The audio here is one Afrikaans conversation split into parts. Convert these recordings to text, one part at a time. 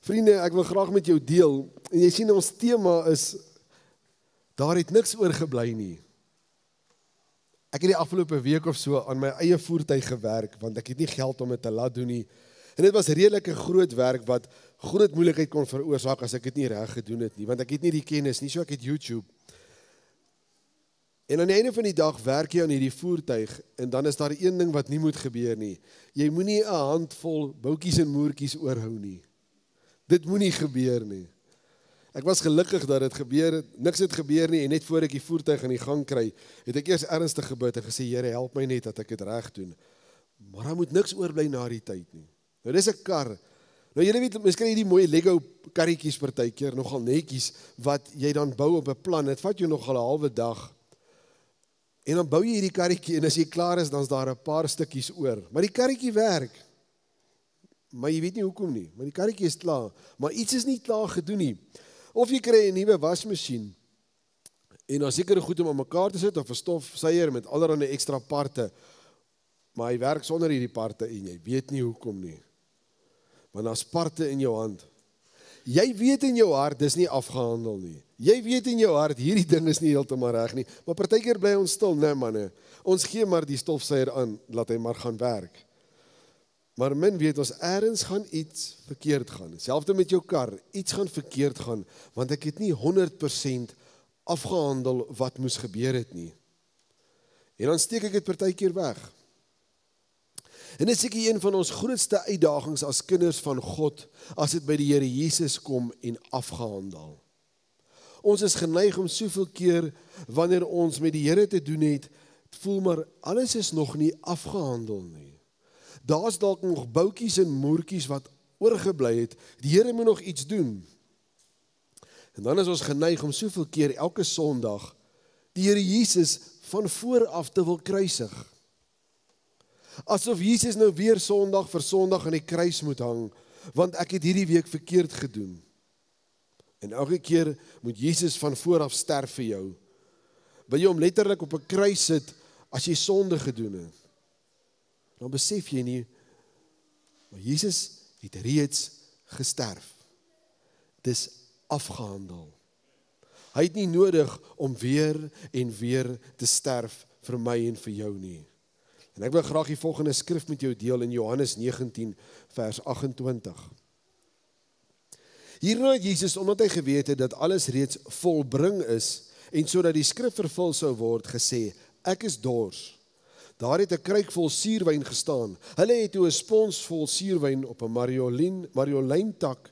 Vriende, ek wil graag met jou deel, en jy sien ons tema is, daar het niks oorgebly nie. Ek het die afgelope week of so aan my eie voertuig gewerk, want ek het nie geld om dit te laat doen nie. En dit was redelik 'n groot werk wat groot moeilikheid kon veroorsaak as ek dit nie reg gedoen het nie, want ek het nie die kennis nie, so ek het YouTube. En aan die einde van die dag werk jy aan hierdie voertuig, en dan is daar een ding wat nie moet gebeur nie. Jy moenie 'n handvol boutjies en moertjies oorhou nie. Dit moenie gebeur nie. Ek was gelukkig dat dit gebeur het, niks het gebeur nie, en net voor ek die voertuig in die gang kry, het ek eers ernstig gebid en gesê, Here, help my net dat ek dit reg doen. Maar daar moet niks oorbly na die tyd nie. Nou dis 'n kar. Nou julle weet, mens kry hierdie mooi Lego karretjies partykeer, nogal netjies, wat jy dan bou op 'n plan. Dit vat jou nogal 'n halwe dag. En dan bou jy hierdie karretjie, en as jy klaar is, dan is daar 'n paar stukkies oor. Maar die karretjie werk. Maar jy weet nie hoekom nie, maar die karretjie is klaar. Maar iets is nie klaar gedoen nie. Of jy kry 'n nuwe wasmasjien, en dan sekere goed om aan mekaar te sit, of 'n stofsuier met allerlei ekstra parte, maar hy werk sonder hierdie parte, en jy weet nie hoekom nie. Want daar's parte in jou hand. Jy weet in jou hart, dis nie afgehandel nie. Jy weet in jou hart, hierdie ding is nie heeltemal reg nie, maar partykeer bly ons stil, nee manne, ons gee maar die stofsuier aan, laat hy maar gaan werk. Maar min weet ons, ergens gaan iets verkeerd gaan. Selfde met jou kar, iets gaan verkeerd gaan, want ek het nie 100% afgehandel wat moes gebeur het nie. En dan steek ek dit partykeer weg. En dit is seker een van ons grootste uitdagings as kinders van God, as dit by die Here Jesus kom en afgehandel. Ons is geneig om soveel keer, wanneer ons met die Here te doen het, voel maar, alles is nog nie afgehandel nie. Daar's dalk nog boutjies en moertjies wat oorgebly het, die Here moet nog iets doen. En dan is ons geneig om soveel keer, elke Sondag, die Here Jesus van vooraf te wil kruisig. Asof Jesus nou weer Sondag vir Sondag aan die kruis moet hang, want ek het hierdie week verkeerd gedoen. En elke keer moet Jesus van vooraf sterf vir jou. Wil jy hom letterlik op 'n kruis sit, as jy sonde gedoen het? Dan besef jy nie, maar Jesus het reeds gesterf. Dis afgehandel. Hy het nie nodig om weer en weer te sterf vir my en vir jou nie. En ek wil graag die volgende skrif met jou deel in Johannes 19 vers 28. Hierna het Jesus, omdat hy geweet het dat alles reeds volbring is, en sodat die skrif vervul sou word, gesê, ek is dors. Daar het 'n kruik vol suurwyn gestaan. Hulle het toe 'n spons vol suurwyn op 'n marjolyntak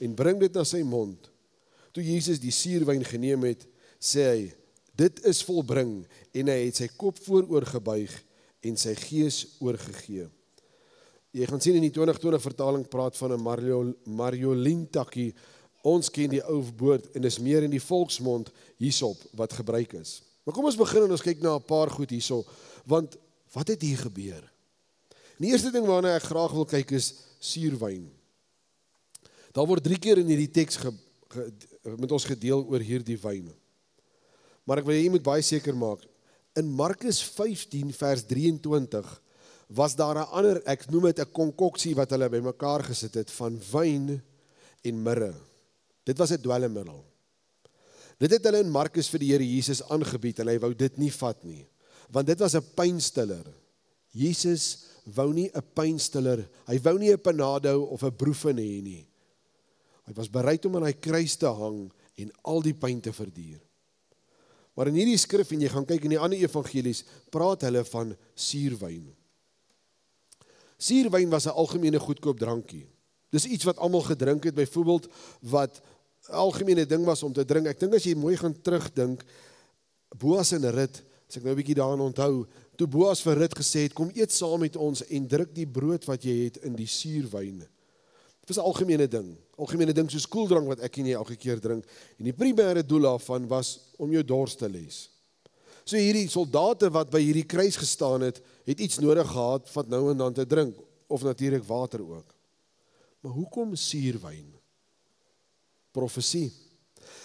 en bring dit na sy mond. Toe Jesus die suurwyn geneem het, sê hy, dit is volbring, en hy het sy kop vooroor gebuig en sy gees oorgegee. Jy gaan sien in die 2020 vertaling praat van 'n marjolyntakkie. Ons ken die ou woord en dis meer in die volksmond hierop wat gebruik is. Maar kom ons begin en ons kyk na 'n paar goed hierso, want wat het hier gebeur? Die eerste ding waarna ek graag wil kyk is suurwyn. Daar word 3 keer in hierdie teks met ons gedeel oor hierdie wyn. Maar ek wil jy moet baie seker maak, in Markus 15 vers 23 was daar 'n ander, ek noem dit 'n konkoksie wat hulle bymekaar gesit het van wyn en mirre. Dit was 'n dwelmmiddel. Dit het hulle in Markus vir die Here Jesus aangebied en hy wou dit nie vat nie, want dit was 'n pynstiller. Jesus wou nie 'n pynstiller, hy wou nie 'n Panado of 'n Brufen hê nie. Hy was bereid om aan hy kruis te hang en al die pyn te verduur. Maar in hierdie skrif, en jy gaan kyk in die ander evangelies, praat hulle van suurwyn. Suurwyn was 'n algemene goedkoop drankie. Dis iets wat almal gedrink het, byvoorbeeld wat 'n algemene ding was om te drink. Ek dink as jy mooi gaan terugdink, Boas en Rut, as ek nou 'n bietjie daaraan onthou, toe Boas vir Rut gesê het, kom eet saam met ons en druk die brood wat jy het in die suurwyn. Dit was 'n algemene ding soos koeldrank wat ek en jy elke keer drink. En die primêre doel daarvan was om jou dors te les. So hierdie soldate wat by hierdie kruis gestaan het iets nodig gehad van nou en dan te drink, of natuurlik water ook. Maar hoekom suurwyn? Profesie.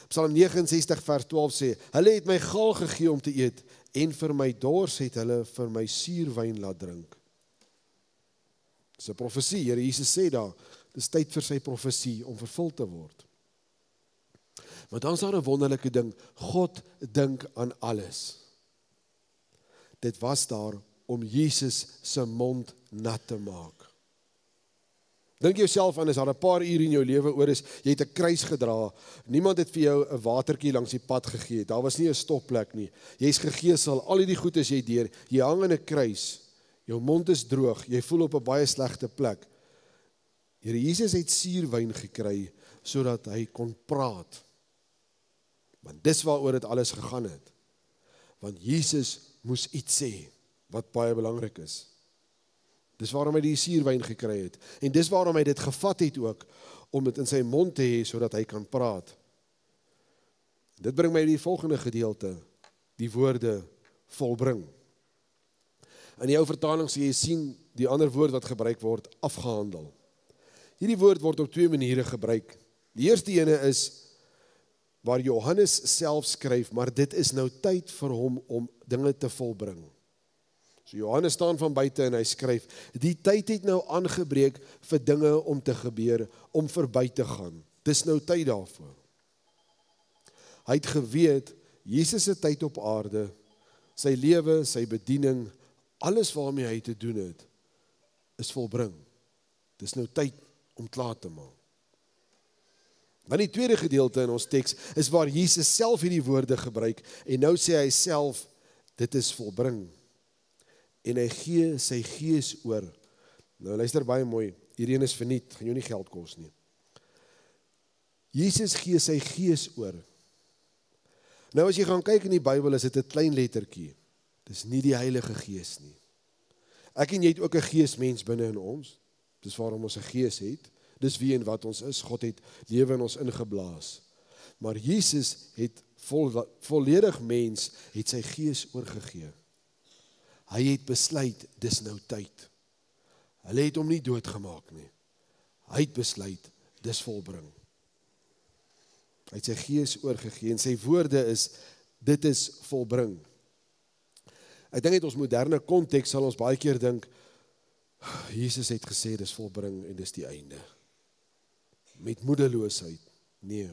Psalm 69 vers 12 sê, hulle het my gaal gegee om te eet, en vir my dors het hulle vir my suurwyn laat drink. Dis 'n profesie, Here Jesus sê daar, Dis tyd vir sy profesie om vervul te word. Maar dan is daar 'n wonderlike ding, God dink aan alles. Dit was daar om Jesus se mond nat te maak. Dink jouself aan, as daar 'n paar uur in jou lewe oor is, jy het 'n kruis gedra, niemand het vir jou 'n watertjie langs die pad gegee, daar was nie 'n stopplek nie, jy's gegeesel, al die goed is jy deur, jy hang in 'n kruis, jou mond is droog, jy voel op 'n baie slegte plek. Here Jesus het suurwyn gekry, sodat hy kon praat. Want dis waaroor dit alles gegaan het. Want Jesus moes iets sê, wat baie belangrik is. Dis waarom hy die suurwyn gekry het. En dis waarom hy dit gevat het ook, om dit in sy mond te hê, sodat hy kan praat. Dit bring my die volgende gedeelte, die woorde volbring. In die ou vertaling sê jy sien, die ander woord wat gebruik word, afgehandel. Hierdie woord word op 2 maniere gebruik. Die eerste ene is, waar Johannes self skryf, maar dit is nou tyd vir hom om dinge te volbring. So Johannes staan van buite en hy skryf, die tyd het nou aangebreek vir dinge om te gebeur, om verby te gaan. Dis nou tyd daarvoor. Hy het geweet, Jesus se tyd op aarde, sy lewe, sy bediening, alles waarmee hy te doen het, is volbring. Dis nou tyd om klaar te maak. Dan die tweede gedeelte in ons teks is waar Jesus self hierdie woorde gebruik en nou sê hy self, dit is volbring. En hy gee sy gees oor. Nou luister baie mooi, hierheen is verniet, gaan jou nie geld kos nie. Jesus gee sy gees oor. Nou as jy gaan kyk in die Bybel, is dit 'n klein lettertjie. Dis nie die Heilige Gees nie. Ek en jy het ook 'n geesmens binne in ons. Dis waarom ons 'n gees het. Dis wie en wat ons is. God het lewe in ons ingeblaas. Maar Jesus het volledig mens, het sy gees oorgegee. Hy het besluit, dis nou tyd. Hulle het hom nie doodgemaak nie. Hy het besluit, dis volbring. Hy het sy gees oorgegee en sy woorde is, dit is volbring. Ek dink uit ons moderne konteks sal ons baie keer dink, Jesus het gesê, dis volbring en dis die einde. Met moedeloosheid, nee.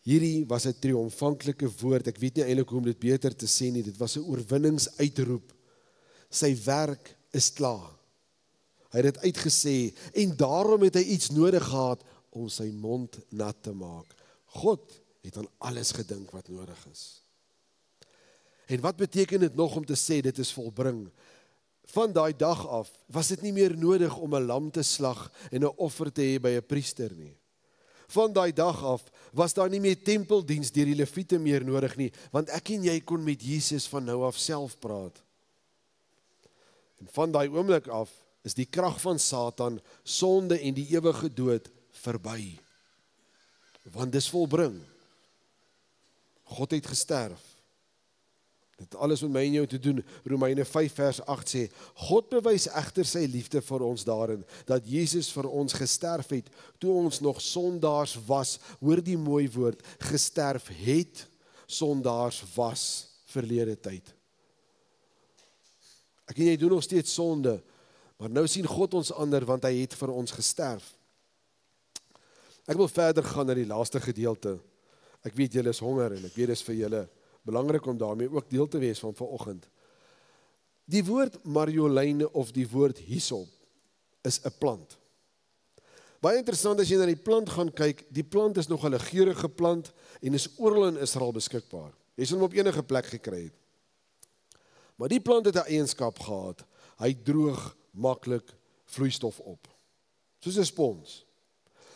Hierdie was 'n triomfanklike woord, ek weet nie eintlik hoe om dit beter te sê nie, dit was 'n oorwinningsuitroep. Sy werk is klaar. Hy het dit uitgesê, en daarom het hy iets nodig gehad, om sy mond nat te maak. God het aan alles gedink wat nodig is. En wat beteken dit nog om te sê, dit is volbring? Van daai dag af, was dit nie meer nodig om 'n lam te slag, en 'n offer te hê by 'n priester nie. Van daai dag af, was daar nie meer tempeldiens deur die leviete meer nodig nie, want ek en jy kon met Jesus van nou af self praat. En van daai oomblik af, is die krag van Satan, sonde en die ewige dood, verby. Want dis volbring. God het gesterf. Dit alles met my en jou te doen. Romeine 5 vers 8 sê, God bewys egter sy liefde vir ons daarin, dat Jesus vir ons gesterf het, toe ons nog sondaars was, hoor die mooi woord, gesterf het, sondaars was, verlede tyd. Ek en jy doen nog steeds sonde, maar nou sien God ons ander, want hy het vir ons gesterf. Ek wil verder gaan na die laaste gedeelte. Ek weet julle is honger, en ek weet dis vir julle belangrik om daarmee ook deel te wees van vanoggend. Die woord marjolein of die woord hyssop is 'n plant. Baie interessant as jy na die plant gaan kyk, die plant is nogal 'n geurende plant en is oral in Israel beskikbaar. Jy sal hom op enige plek gekry het. Maar die plant het 'n eienskap gehad, hy droog maklik vloeistof op. Soos 'n spons.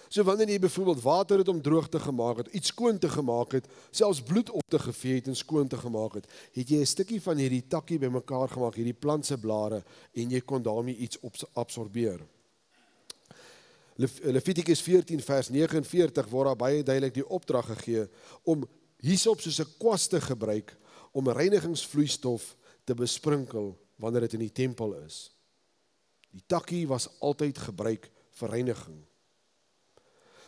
So wanneer jy byvoorbeeld water het om droog te gemaak het, iets skoon te gemaak het, selfs bloed op te gevee het en skoon te gemaak het, het jy 'n stukkie van hierdie takkie bymekaar gemaak, hierdie plant se blare, en jy kon daarmee iets absorbeer. Levitikus 14 vers 49 word daar baie duidelik die opdrag gegee om hyssop soos 'n kwas te gebruik om reinigingsvloeistof te besprinkel wanneer dit in die tempel is. Die takkie was altyd gebruik vir reiniging.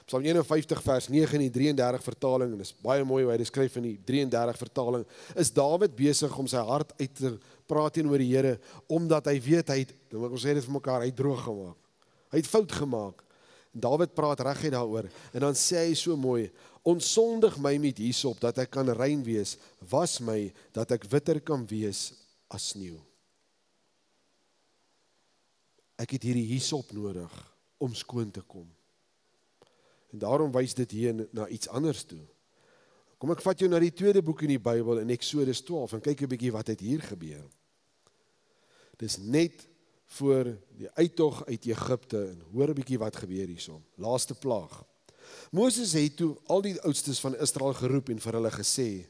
Psalm 51 vers 9 in die 33 vertaling, en dit is baie mooi hoe hy dit skryf in die 33 vertaling, is Dawid besig om sy hart uit te praat teenoor die Here, omdat hy weet, ons sê dit vir mekaar, hy het droog gemaak. Hy het fout gemaak. Dawid praat reguit daaroor, en dan sê hy so mooi, ontsondig my met hysop, dat ek kan rein wees, was my, dat ek witter kan wees as sneeu. Ek het hierdie hysop nodig, om skoon te kom. En daarom wys dit hier na iets anders toe. Kom ek vat jou na die tweede boek in die Bybel, in Exodus 12, en kyk 'n bietjie wat het hier gebeur. Dis net voor die uittog uit Egipte, en hoor 'n bietjie wat gebeur hierso. Laaste plaag. Moses het toe al die oudstes van Israel geroep en vir hulle gesê,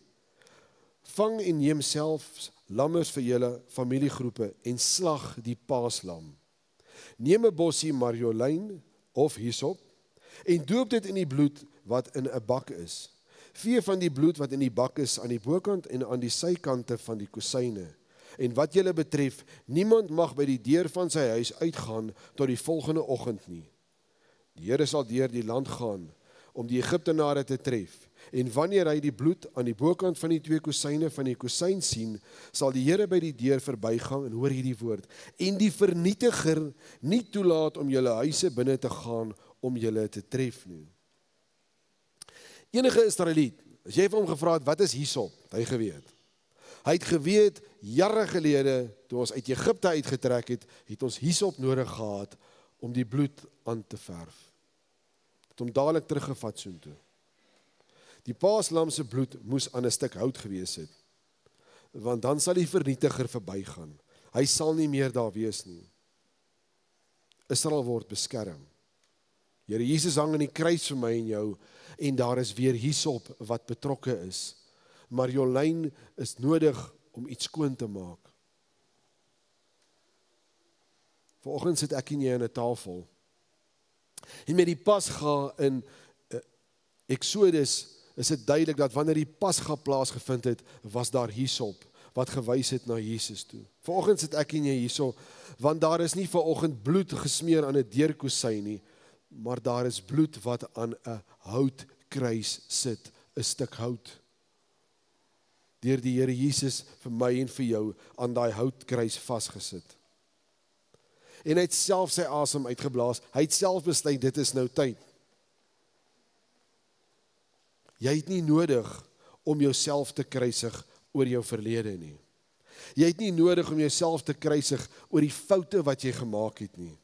vang en neem selfs lammers vir julle familiegroepe en slag die paaslam. Neem 'n bossie marjolyn of hysop en doop dit in die bloed wat in 'n bak is. Vee van die bloed wat in die bak is aan die bokant en aan die sykante van die kusyne. En wat julle betref, niemand mag by die deur van sy huis uitgaan tot die volgende oggend nie. Die Here sal deur die land gaan om die Egiptenare te tref. En wanneer hy die bloed aan die bokant van die twee kusyne van die kusyn sien, sal die Here by die deur verbygaan, en hoor hierdie woord, en die vernietiger nie toelaat om julle huise binne te gaan om julle te tref nie. Enige Israeliet, as jy vir hom gevra het, wat is hysop? Hy geweet. Hy het geweet, jare gelede, toe ons uit Egipte uitgetrek het ons hysop nodig gehad om die bloed aan te verf. Het hom dadelik teruggevat soontoe. Die paaslam se bloed moes aan 'n stuk hout gewees het, want dan sal die vernietiger verbygaan. Hy sal nie meer daar wees nie. Israel word beskerm. Here Jesus hang aan die kruis vir my en jou, en daar is weer hysop wat betrokke is. Marjolyn is nodig om iets skoon te maak. Vanoggend sit ek en jy aan 'n tafel. En met die Pasga in Exodus is dit duidelik dat wanneer die Pasga plaasgevind het, was daar hysop wat gewys het na Jesus toe. Vanoggend sit ek en jy hierso, want daar is nie vanoggend bloed gesmeer aan 'n deurkusyn nie, maar daar is bloed wat aan 'n houtkruis sit, 'n stuk hout. Deur die Here Jesus vir my en vir jou aan daai houtkruis vasgesit. En hy het self sy asem uitgeblaas. Hy het self besluit, dit is nou tyd. Jy het nie nodig om jouself te kruisig oor jou verlede nie. Jy het nie nodig om jouself te kruisig oor die foute wat jy gemaak het nie.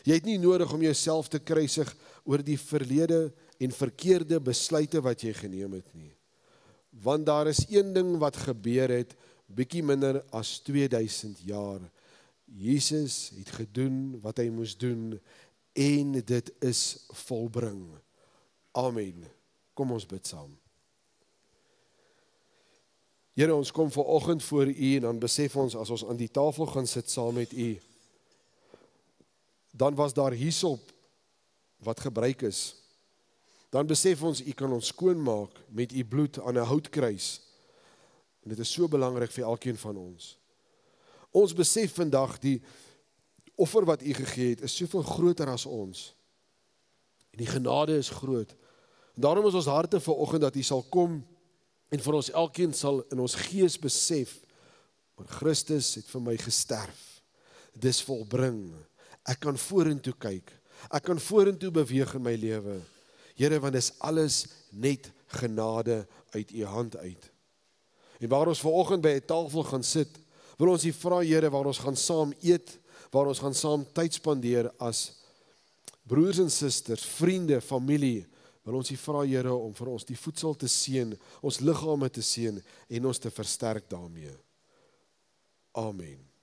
Jy het nie nodig om jouself te kruisig oor die verlede en verkeerde besluite wat jy geneem het nie. Want daar is een ding wat gebeur het, bietjie minder as 2000 jaar. Jesus het gedoen wat hy moes doen, en dit is volbring. Amen. Kom ons bid saam. Here, ons kom vanoggend voor U, en dan besef ons, as ons aan die tafel gaan sit saam met U, dan was daar hysop wat gebruik is. Dan besef ons, U kan ons skoonmaak met U bloed aan 'n houtkruis. En dit is so belangrik vir elkeen van ons. Ons besef vandag, die offer wat U gegee het, is soveel groter as ons. En die genade is groot. En daarom is ons harte vanoggend dat U sal kom, en vir ons elkeen sal in ons gees besef, maar Christus het vir my gesterf. Dis volbring. Ek kan vorentoe kyk. Ek kan vorentoe beweeg in my lewe. Here, want dis alles net genade uit U hand uit. En waar ons vanoggend by 'n tafel gaan sit, wil ons U vra, Here, waar ons gaan saam eet, waar ons gaan saam tyd spandeer as broers en susters, vriende, familie, wil ons U vra, Here, om vir ons die voedsel te seën, ons liggame te seën en ons te versterk daarmee. Amen.